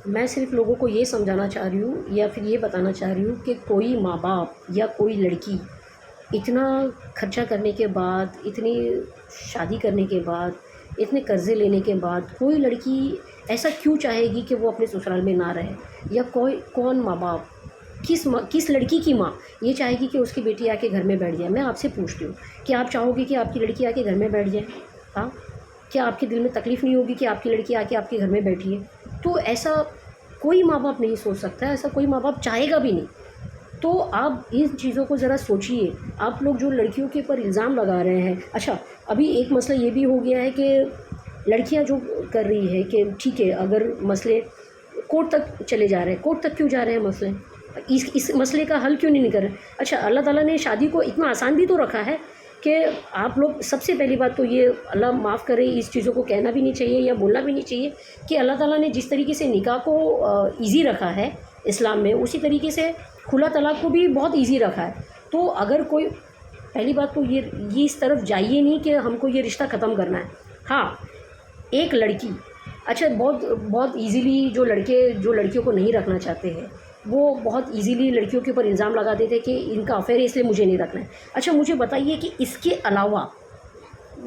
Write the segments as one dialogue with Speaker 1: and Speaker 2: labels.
Speaker 1: मैं सिर्फ लोगों को ये समझाना चाह रही हूँ या फिर ये बताना चाह रही हूँ कि कोई माँ बाप या कोई लड़की इतना खर्चा करने के बाद, इतनी शादी करने के बाद, इतने कर्ज़े लेने के बाद कोई लड़की ऐसा क्यों चाहेगी कि वो अपने ससुराल में ना रहे? या कौन माँ बाप, किस लड़की की माँ ये चाहेगी कि उसकी बेटी आके घर में बैठ जाए? मैं आपसे पूछती हूँ, क्या आप चाहोगे कि आपकी लड़की आके घर में बैठ जाए? हाँ? क्या आपके दिल में तकलीफ़ नहीं होगी कि आपकी लड़की आके आपके घर में बैठी है? तो ऐसा कोई माँ बाप नहीं सोच सकता है, ऐसा कोई माँ बाप चाहेगा भी नहीं। तो आप इन चीज़ों को ज़रा सोचिए। आप लोग जो लड़कियों के ऊपर इल्ज़ाम लगा रहे हैं, अच्छा अभी एक मसला ये भी हो गया है कि लड़कियां जो कर रही है कि ठीक है, अगर मसले कोर्ट तक चले जा रहे हैं, कोर्ट तक क्यों जा रहे हैं मसले? इस मसले का हल क्यों नहीं कर रहे? अच्छा, अल्लाह ताला ने शादी को इतना आसान भी तो रखा है कि आप लोग, सबसे पहली बात तो ये, अल्लाह माफ़ करे, इस चीज़ों को कहना भी नहीं चाहिए या बोलना भी नहीं चाहिए कि अल्लाह ताला ने जिस तरीके से निकाह को ईज़ी रखा है इस्लाम में, उसी तरीके से खुला तलाक को भी बहुत ईज़ी रखा है। तो अगर कोई, पहली बात तो ये इस तरफ जाइए नहीं कि हमको ये रिश्ता ख़त्म करना है। हाँ, एक लड़की, अच्छा बहुत ईज़िली जो लड़कियों को नहीं रखना चाहते हैं, वो बहुत ईज़िली लड़कियों के ऊपर इल्ज़ाम लगा देते हैं कि इनका अफेयर है इसलिए मुझे नहीं रखना है। अच्छा मुझे बताइए कि इसके अलावा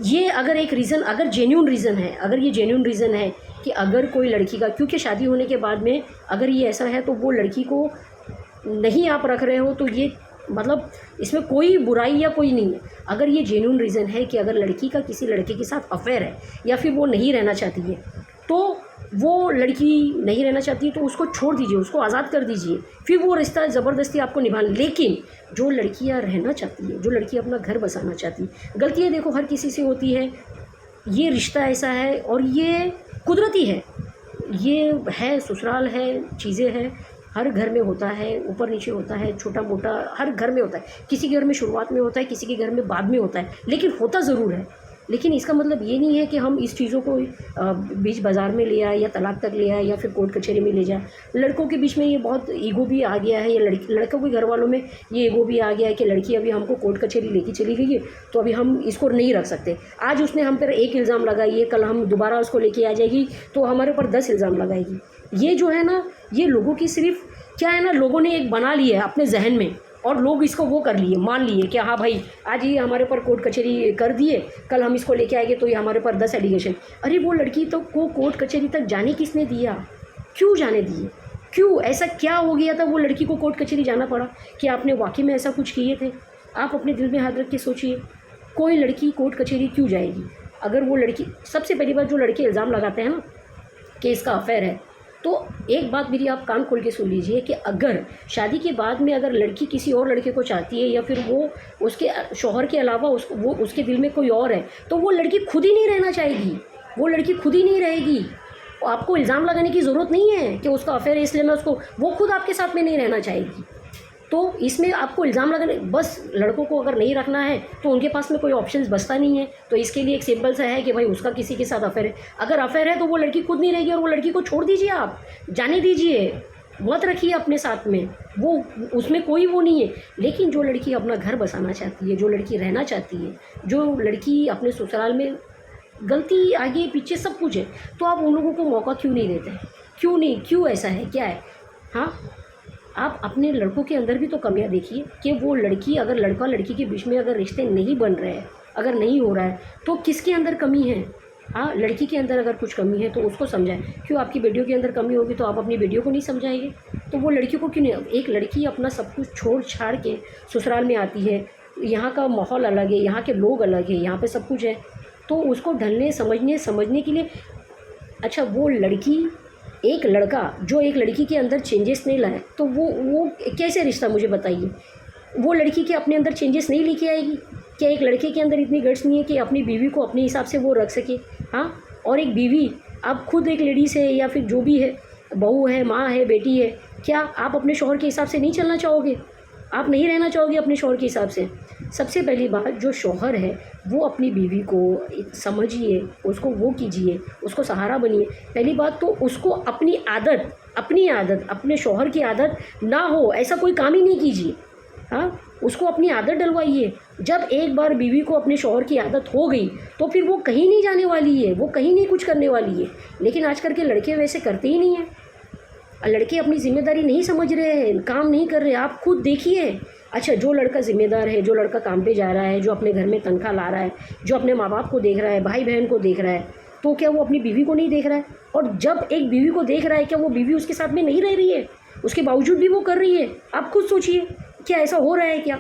Speaker 1: ये अगर एक रीज़न, अगर जेन्युइन रीज़न है, अगर ये जेन्युइन रीज़न है कि अगर कोई लड़की का, क्योंकि शादी होने के बाद में अगर ये ऐसा है तो वो लड़की को नहीं आप रख रहे हो, तो ये मतलब इसमें कोई बुराई या कोई नहीं है। अगर ये जेन्युइन रीज़न है कि अगर लड़की का किसी लड़के के साथ अफेयर है या फिर वो नहीं रहना चाहती है, तो वो लड़की नहीं रहना चाहती है तो उसको छोड़ दीजिए, उसको आज़ाद कर दीजिए, फिर वो रिश्ता ज़बरदस्ती आपको निभाना। लेकिन जो लड़कियां रहना चाहती है, जो लड़की अपना घर बसाना चाहती है, गलतियाँ देखो हर किसी से होती है, ये रिश्ता ऐसा है और ये कुदरती है, ये है, ससुराल है, चीज़ें हैं, हर घर में होता है, ऊपर नीचे होता है, छोटा मोटा हर घर में होता है। किसी के घर में शुरुआत में होता है, किसी के घर में बाद में होता है, लेकिन होता ज़रूर है। लेकिन इसका मतलब ये नहीं है कि हम इस चीज़ों को बीच बाज़ार में ले आए या तलाक तक ले आए या फिर कोर्ट कचहरी में ले जाए। लड़कों के बीच में ये बहुत ईगो भी आ गया है, या लड़कों के घर वालों में ये ईगो भी आ गया है कि लड़की अभी हमको कोर्ट कचहरी लेके चली गई है तो अभी हम इसको नहीं रख सकते। आज उसने हम पर एक इल्ज़ाम लगाई है, कल हम दोबारा उसको लेके आ जाएगी तो हमारे ऊपर 10 इल्ज़ाम लगाएगी। ये जो है ना, ये लोगों की सिर्फ क्या है ना, लोगों ने एक बना लिया है अपने जहन में और लोग इसको वो कर लिए, मान लिए कि हाँ भाई आज ये हमारे ऊपर कोर्ट कचहरी कर दिए, कल हम इसको लेके आएंगे तो ये हमारे ऊपर 10 एलिगेशन। अरे वो लड़की तो को कोर्ट कचहरी तक जाने किसने दिया? क्यों जाने दिए? क्यों, ऐसा क्या हो गया था वो लड़की को कोर्ट कचहरी जाना पड़ा? कि आपने वाकई में ऐसा कुछ किए थे? आप अपने दिल में हाथ रख के सोचिए, कोई लड़की कोर्ट कचहरी क्यों जाएगी? अगर वो लड़की, सबसे पहली बार जो लड़के इल्ज़ाम लगाते हैं ना कि इसका अफेयर है, तो एक बात मेरी आप कान खोल के सुन लीजिए कि अगर शादी के बाद में अगर लड़की किसी और लड़के को चाहती है या फिर वो उसके शौहर के अलावा उसके दिल में कोई और है, तो वो लड़की खुद ही नहीं रहना चाहेगी, वो लड़की खुद ही नहीं रहेगी। आपको इल्ज़ाम लगाने की ज़रूरत नहीं है कि उसका अफेयर है इसलिए मैं उसको, वो खुद आपके साथ में नहीं रहना चाहेगी। तो इसमें आपको इल्ज़ाम लगाने, बस लड़कों को अगर नहीं रखना है तो उनके पास में कोई ऑप्शंस बचता नहीं है, तो इसके लिए एक सिंपल सा है कि भाई उसका किसी के साथ अफेयर है। अगर अफेयर है तो वो लड़की खुद नहीं रहेगी और वो लड़की को छोड़ दीजिए, आप जाने दीजिए, मत रखिए अपने साथ में, वो उसमें कोई वो नहीं है। लेकिन जो लड़की अपना घर बसाना चाहती है, जो लड़की रहना चाहती है, जो लड़की अपने ससुराल में, गलती आगे पीछे सब कुछ है, तो आप उन लोगों को मौका क्यों नहीं देते? क्यों नहीं, क्यों ऐसा है, क्या है? हाँ, आप अपने लड़कों के अंदर भी तो कमियां देखिए कि वो लड़की, अगर लड़का लड़की के बीच में अगर रिश्ते नहीं बन रहे हैं, अगर नहीं हो रहा है, तो किसके अंदर कमी है? हाँ, लड़की के अंदर अगर कुछ कमी है तो उसको समझाएं। क्यों आपकी बेटियों के अंदर कमी होगी तो आप अपनी बेटियों को नहीं समझाएंगे? तो वो लड़कियों को क्यों नहीं? एक लड़की अपना सब कुछ छोड़ छाड़ के ससुराल में आती है, यहाँ का माहौल अलग है, यहाँ के लोग अलग है, यहाँ पर सब कुछ है, तो उसको ढलने समझने के लिए, अच्छा वो लड़की, एक लड़का जो एक लड़की के अंदर चेंजेस नहीं लाए तो वो कैसे रिश्ता, मुझे बताइए? वो लड़की के अपने अंदर चेंजेस नहीं लेके आएगी? क्या एक लड़के के अंदर इतनी गट्स नहीं है कि अपनी बीवी को अपने हिसाब से वो रख सके? हाँ, और एक बीवी, आप खुद एक लेडीज़ है या फिर जो भी है, बहू है, माँ है, बेटी है, क्या आप अपने शौहर के हिसाब से नहीं चलना चाहोगे? आप नहीं रहना चाहोगे अपने शौहर के हिसाब से? सबसे पहली बात, जो शौहर है वो अपनी बीवी को समझिए, उसको वो कीजिए, उसको सहारा बनिए। पहली बात तो उसको अपनी आदत, अपने शौहर की आदत ना हो ऐसा कोई काम ही नहीं कीजिए। हाँ, उसको अपनी आदत डलवाइए। जब एक बार बीवी को अपने शौहर की आदत हो गई तो फिर वो कहीं नहीं जाने वाली है, वो कहीं नहीं कुछ करने वाली है। लेकिन आजकल के लड़के वैसे करते ही नहीं हैं। लड़के अपनी ज़िम्मेदारी नहीं समझ रहे हैं, काम नहीं कर रहे। आप खुद देखिए। अच्छा, जो लड़का ज़िम्मेदार है, जो लड़का काम पे जा रहा है, जो अपने घर में तनख्वाह ला रहा है, जो अपने माँ बाप को देख रहा है, भाई बहन को देख रहा है, तो क्या वो अपनी बीवी को नहीं देख रहा है? और जब एक बीवी को देख रहा है, क्या वो बीवी उसके साथ में नहीं रह रही है? उसके बावजूद भी वो कर रही है। आप खुद सोचिए, क्या ऐसा हो रहा है क्या?